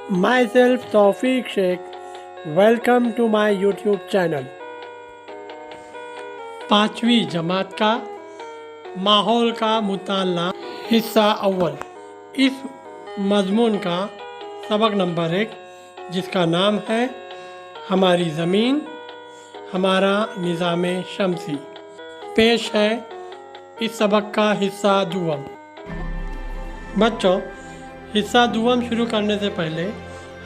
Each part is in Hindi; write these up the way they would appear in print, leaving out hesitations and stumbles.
Myself Tawfiq Sheikh. Welcome to my YouTube channel. पाँचवीं जमात का माहौल का मुताला हिस्सा अव्वल। इस मज़मून का सबक नंबर 1 जिसका नाम है हमारी ज़मीन हमारा निज़ाम शमसी। पेश है इस सबक का हिस्सा दुआम। बच्चों, हिस्सा दुआम शुरू करने से पहले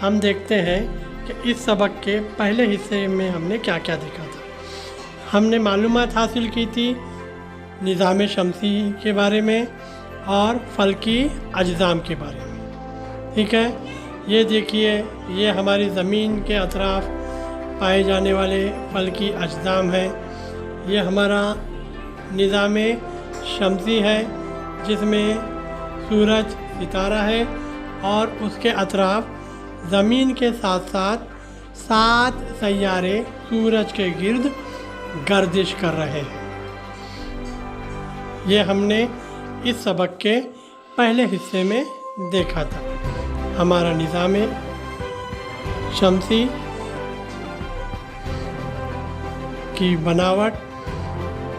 हम देखते हैं कि इस सबक के पहले हिस्से में हमने क्या क्या देखा था। हमने मालूमात हासिल की थी निज़ाम शमसी के बारे में और फल्की अजज़ाम के बारे में। ठीक है, ये देखिए, ये हमारी ज़मीन के अतराफ़ पाए जाने वाले फल्की अजज़ाम हैं। ये हमारा निज़ाम शमसी है जिसमें सूरज सितारा है और उसके अतराफ़ ज़मीन के साथ साथ 7 सैयारे सूरज के गिर्द गर्दिश कर रहे हैं। ये हमने इस सबक के पहले हिस्से में देखा था। हमारा निज़ाम शमसी की बनावट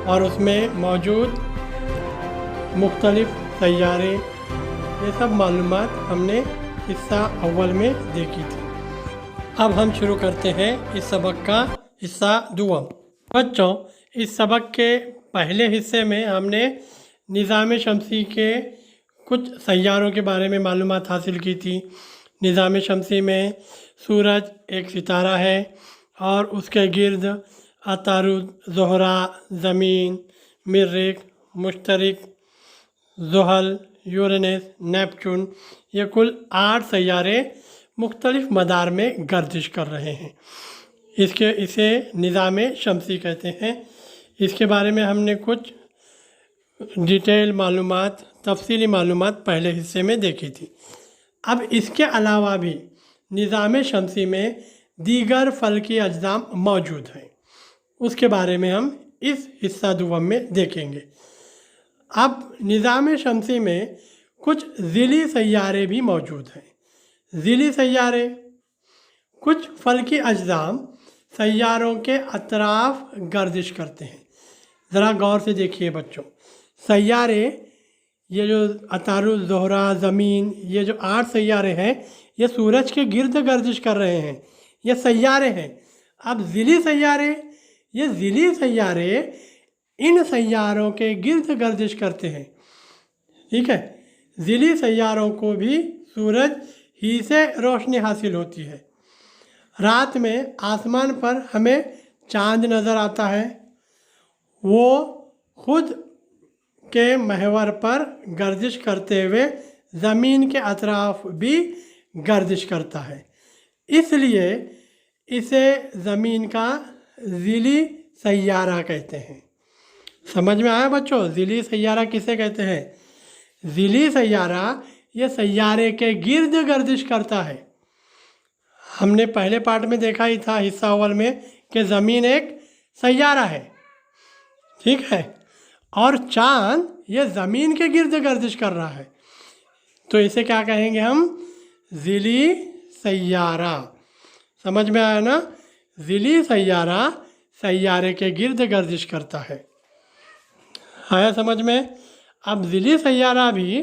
और उसमें मौजूद मुख्तलिफ सैयारे, ये सब मालूमात हमने हिस्सा अव्वल में देखी थी। अब हम शुरू करते हैं इस सबक का हिस्सा दुआम। बच्चों, इस सबक के पहले हिस्से में हमने निज़ाम शमसी के कुछ सैयारों के बारे में मालूमात हासिल की थी। निज़ाम शमसी में सूरज एक सितारा है और उसके गिर्द अतारुद, ज़ोहरा, ज़मीन, मरीख, मुश्तरिक, ज़ुहल, यूरेनस, नेपच्यून, ये कुल 8 सैयारे मुख्तलिफ मदार में गर्दिश कर रहे हैं। इसे निज़ाम शमसी कहते हैं। इसके बारे में हमने कुछ डिटेल मालूमात, तफसीली मालूमात पहले हिस्से में देखी थी। अब इसके अलावा भी निज़ाम शमसी में दीगर फल्की अजज़ाम मौजूद हैं। उसके बारे में हम इस हिस्सा दुआम में देखेंगे। अब निज़ाम शमसी में कुछ ज़िली सैयारे भी मौजूद हैं। ज़िली सैयारे कुछ फल्की अजज़ाम सैयारों के अतराफ़ गर्दिश करते हैं। ज़रा गौर से देखिए बच्चों, सैयारे, ये जो अतारुद, ज़ोहरा, ज़मीन, ये जो 8 सैयारे हैं, ये सूरज के गिर्द गर्दिश कर रहे हैं। ये सैयारे हैं। अब ज़िली सैयारे, ये ज़िली सैयारे इन सैयारों के गिर्द गर्दिश करते हैं। ठीक है, ज़िली सैयारों को भी सूरज ही से रोशनी हासिल होती है। रात में आसमान पर हमें चांद नज़र आता है। वो खुद के महवर पर गर्दिश करते हुए ज़मीन के अतराफ़ भी गर्दिश करता है। इसलिए इसे ज़मीन का ज़िली सैयारा कहते हैं। समझ में आया बच्चों, ज़िली सैयारा किसे कहते हैं? ज़िली सैयारा ये सैयारे के गिर्द गर्दिश करता है। हमने पहले पार्ट में देखा ही था, हिस्सा अव्वल में, कि ज़मीन एक सैयारा है। ठीक है, और चाँद ये ज़मीन के गिर्द गर्दिश कर रहा है, तो इसे क्या कहेंगे हम? ज़िली सैयारा। समझ में आया ना? ज़िली सैयारा सैयारे के गिर्द गर्दिश करता है। आया समझ में? अब ज़िली सैयारा भी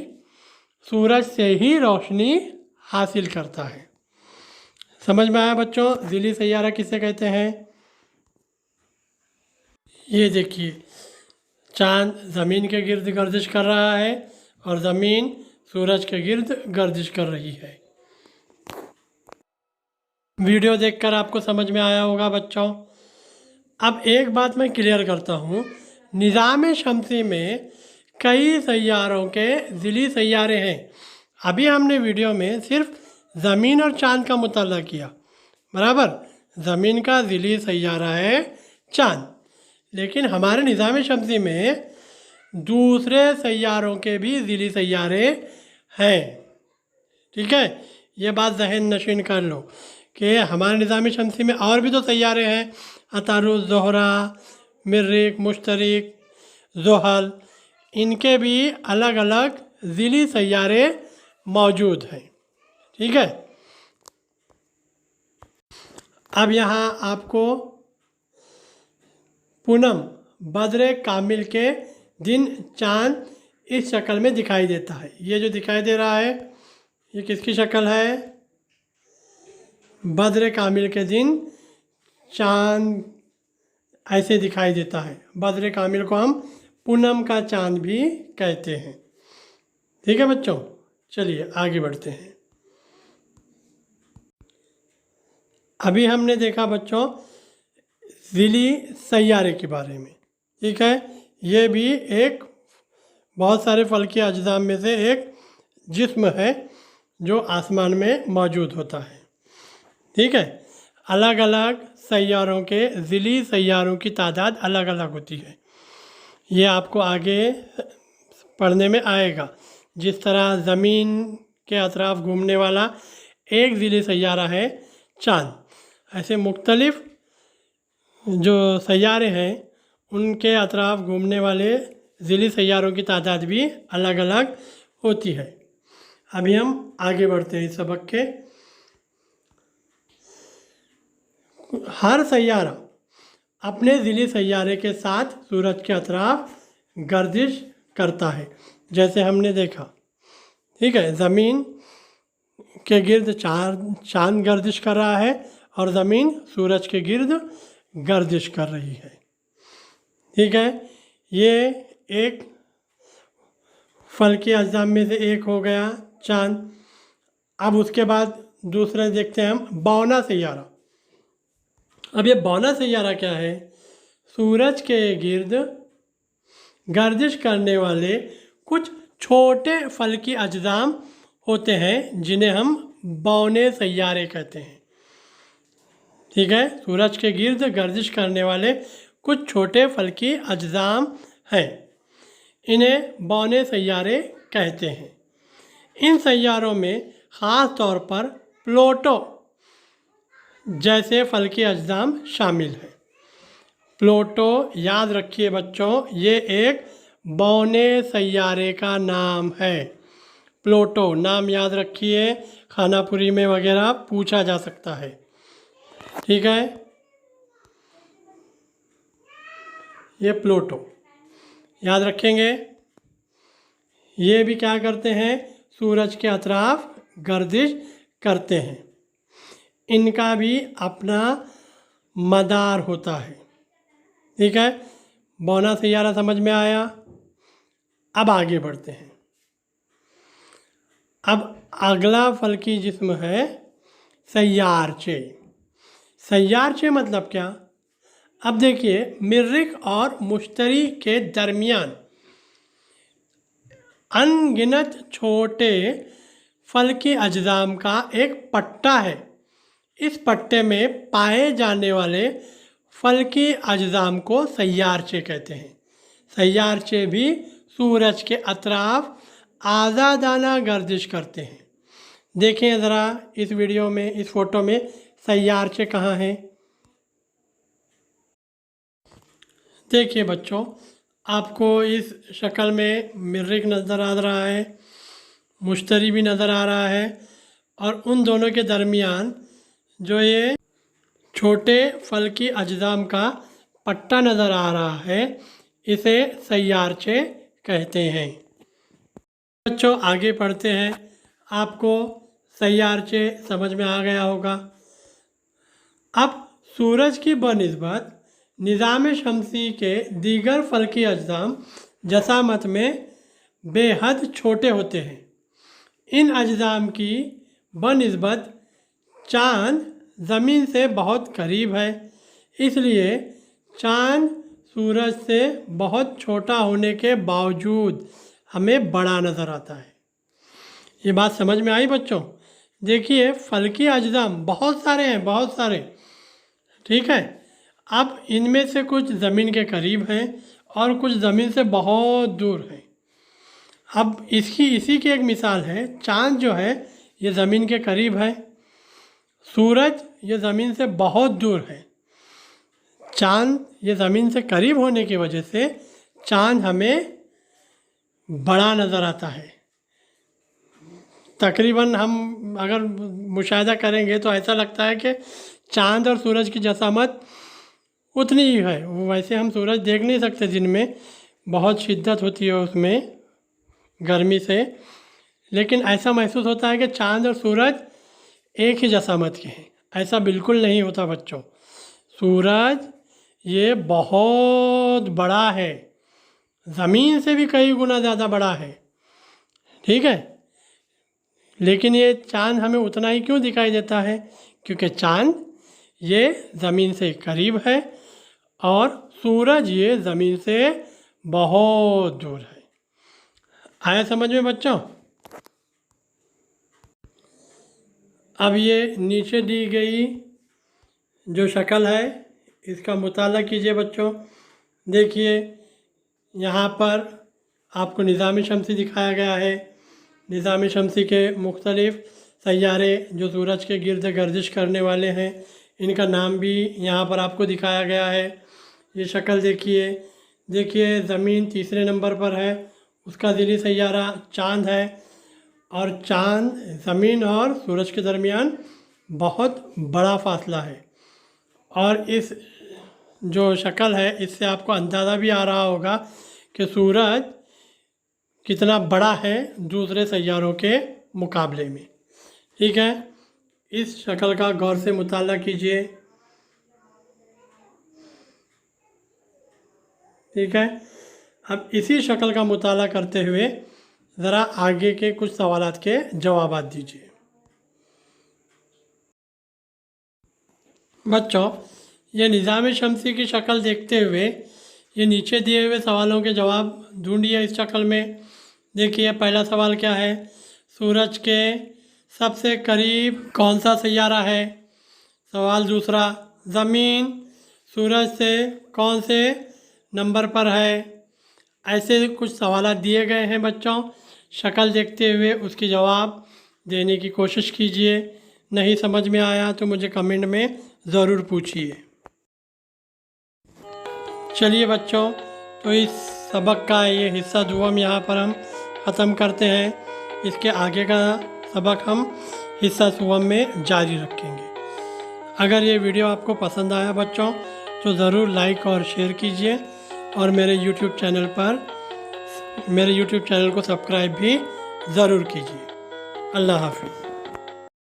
सूरज से ही रोशनी हासिल करता है। समझ में आया बच्चों, ज़िली सैयारा किसे कहते हैं? ये देखिए, चाँद ज़मीन के गिर्द गर्दिश कर रहा है और ज़मीन सूरज के गिर्द गर्दिश कर रही है। वीडियो देखकर आपको समझ में आया होगा बच्चों। अब एक बात मैं क्लियर करता हूँ, निज़ाम शमसी में कई सैयारों के ज़िली सैयारे हैं। अभी हमने वीडियो में सिर्फ ज़मीन और चाँद का मुताला किया, बराबर। ज़मीन का ज़िली सैयारा है चाँद, लेकिन हमारे निज़ाम शमसी में दूसरे सैयारों के भी ज़िली सैयारे हैं। ठीक है, ये बात जहन नशीन कर लो कि हमारे निज़ाम शमसी में और भी तो सैयारे हैं, अतारुद, ज़ोहरा, मरीख, मुश्तरिक, ज़ुहल, इनके भी अलग अलग ज़िली सैयारे मौजूद हैं। ठीक है, अब यहाँ आपको पूनम बद्र कामिल के दिन चांद इस शक्ल में दिखाई देता है। ये जो दिखाई दे रहा है ये किसकी शक्ल है? बद्र कामिल के दिन चांद ऐसे दिखाई देता है। बद्र कामिल को हम पूनम का चांद भी कहते हैं। ठीक है बच्चों, चलिए आगे बढ़ते हैं। अभी हमने देखा बच्चों ज़िली सैयारे के बारे में। ठीक है, ये भी एक बहुत सारे फल्की अजसाम में से एक जिस्म है जो आसमान में मौजूद होता है। ठीक है, अलग अलग सैयारों के ज़िली सैयारों की तादाद अलग अलग होती है। ये आपको आगे पढ़ने में आएगा। जिस तरह ज़मीन के अतराफ़ घूमने वाला एक ज़िली सैयारा है चाँद, ऐसे मुख्तलिफ़ जो सैयारे हैं उनके अतराफ़ घूमने वाले ज़िली सैयारों की तादाद भी अलग अलग होती है। अभी हम आगे बढ़ते हैं इस सबक के। हर सैयारा अपने ज़िली सैयारे के साथ सूरज के अतराफ़ गर्दिश करता है, जैसे हमने देखा। ठीक है, ज़मीन के गिर्द चाँद गर्दिश कर रहा है और ज़मीन सूरज के गिर्द गर्दिश कर रही है। ठीक है, ये एक फल्की अजसाम में से एक हो गया चाँद। अब उसके बाद दूसरा देखते हैं हम बौना सैयारा। अब ये बौना सैयारा क्या है? सूरज के गिर्द गर्दिश करने वाले कुछ छोटे फल्की अजसाम होते हैं जिन्हें हम बौने सैयारे कहते हैं। ठीक है, सूरज के गिर्द गर्दिश करने वाले कुछ छोटे फल्की अजसाम हैं, इन्हें बौने सैयारे कहते हैं। इन सैयारों में ख़ास तौर पर प्लूटो जैसे फल्की अजसाम शामिल हैं। प्लूटो याद रखिए बच्चों, ये एक बौने सैयारे का नाम है। प्लूटो नाम याद रखिए, खानापुरी में वगैरह पूछा जा सकता है। ठीक है, ये प्लूटो याद रखेंगे। ये भी क्या करते हैं? सूरज के अतराफ़ गर्दिश करते हैं। इनका भी अपना मदार होता है। ठीक है, बौना सैयारा समझ में आया। अब आगे बढ़ते हैं। अब अगला फल्की जिस्म है सैयारचे। सैयारचे मतलब क्या? अब देखिए, मरीख और मुश्तरी के दरमियान अनगिनत छोटे फल्की अजसाम का एक पट्टा है। इस पट्टे में पाए जाने वाले फल्की अजसाम को सैयारचे कहते हैं। सैयारचे भी सूरज के अतराफ़ आज़ादाना गर्दिश करते हैं। देखें ज़रा इस वीडियो में, इस फ़ोटो में सैयारचे कहाँ हैं? देखिए बच्चों, आपको इस शक्ल में मरीख नज़र आ रहा है, मुश्तरी भी नज़र आ रहा है, और उन दोनों के दरमियान जो ये छोटे फल्की अजसाम का पट्टा नज़र आ रहा है, इसे सैयारचे कहते हैं। बच्चों आगे पढ़ते हैं। आपको सैयारचे समझ में आ गया होगा। अब सूरज की बनिस्बत निज़ाम शमसी के दीगर फल्की अजसाम जसामत में बेहद छोटे होते हैं। इन अजसाम की बनिस्बत चाँद ज़मीन से बहुत करीब है, इसलिए चाँद सूरज से बहुत छोटा होने के बावजूद हमें बड़ा नज़र आता है। ये बात समझ में आई बच्चों? देखिए, फल्की अजसाम बहुत सारे हैं, बहुत सारे। ठीक है, अब इनमें से कुछ ज़मीन के करीब हैं और कुछ ज़मीन से बहुत दूर हैं। अब इसी की एक मिसाल है, चाँद जो है ये ज़मीन के करीब है, सूरज ये ज़मीन से बहुत दूर है। चाँद ये ज़मीन से करीब होने की वजह से चाँद हमें बड़ा नज़र आता है। तकरीबन हम अगर मुशाहिदा करेंगे तो ऐसा लगता है कि चांद और सूरज की जसामत उतनी ही है। वैसे हम सूरज देख नहीं सकते दिन में, बहुत शिद्दत होती है उसमें गर्मी से, लेकिन ऐसा महसूस होता है कि चांद और सूरज एक ही जसामत के हैं। ऐसा बिल्कुल नहीं होता बच्चों। सूरज ये बहुत बड़ा है, ज़मीन से भी कई गुना ज़्यादा बड़ा है, ठीक है। लेकिन ये चांद हमें उतना ही क्यों दिखाई देता है? क्योंकि चांद ये ज़मीन से करीब है और सूरज ये ज़मीन से बहुत दूर है। आया समझ में बच्चों? अब ये नीचे दी गई जो शक्ल है इसका मुताला कीजिए बच्चों। देखिए यहाँ पर आपको निज़ाम शमसी दिखाया गया है। निज़ाम शमसी के मुख्तलिफ़ सैयारे जो सूरज के गिर्द गर्दिश करने वाले हैं, इनका नाम भी यहाँ पर आपको दिखाया गया है। ये शक्ल देखिए ज़मीन तीसरे नंबर पर है, उसका ज़िली सैयारा चाँद है और चाँद ज़मीन और सूरज के दरमियान बहुत बड़ा फासला है। और इस जो शक्ल है इससे आपको अंदाज़ा भी आ रहा होगा कि सूरज कितना बड़ा है दूसरे सैयारों के मुकाबले में, ठीक है। इस शक्ल का गौर से मुताला कीजिए, ठीक है। अब इसी शक्ल का मुताला करते हुए ज़रा आगे के कुछ सवालात के जवाब दीजिए। बच्चों ये निज़ाम शमसी की शक्ल देखते हुए ये नीचे दिए हुए सवालों के जवाब ढूंढिए इस शक्ल में। देखिए पहला सवाल क्या है, सूरज के सबसे करीब कौन सा सैयारा है। सवाल दूसरा, ज़मीन सूरज से कौन से नंबर पर है। ऐसे कुछ सवाल दिए गए हैं बच्चों, शक्ल देखते हुए उसके जवाब देने की कोशिश कीजिए। नहीं समझ में आया तो मुझे कमेंट में ज़रूर पूछिए। चलिए बच्चों, तो इस सबक का ये हिस्सा दुआम यहाँ पर हम ख़त्म करते हैं। इसके आगे का सबक हम हिस्सा सुवम में जारी रखेंगे। अगर ये वीडियो आपको पसंद आया बच्चों तो ज़रूर लाइक और शेयर कीजिए और मेरे यूट्यूब चैनल को सब्सक्राइब भी ज़रूर कीजिए। अल्लाह हाफ़िज़।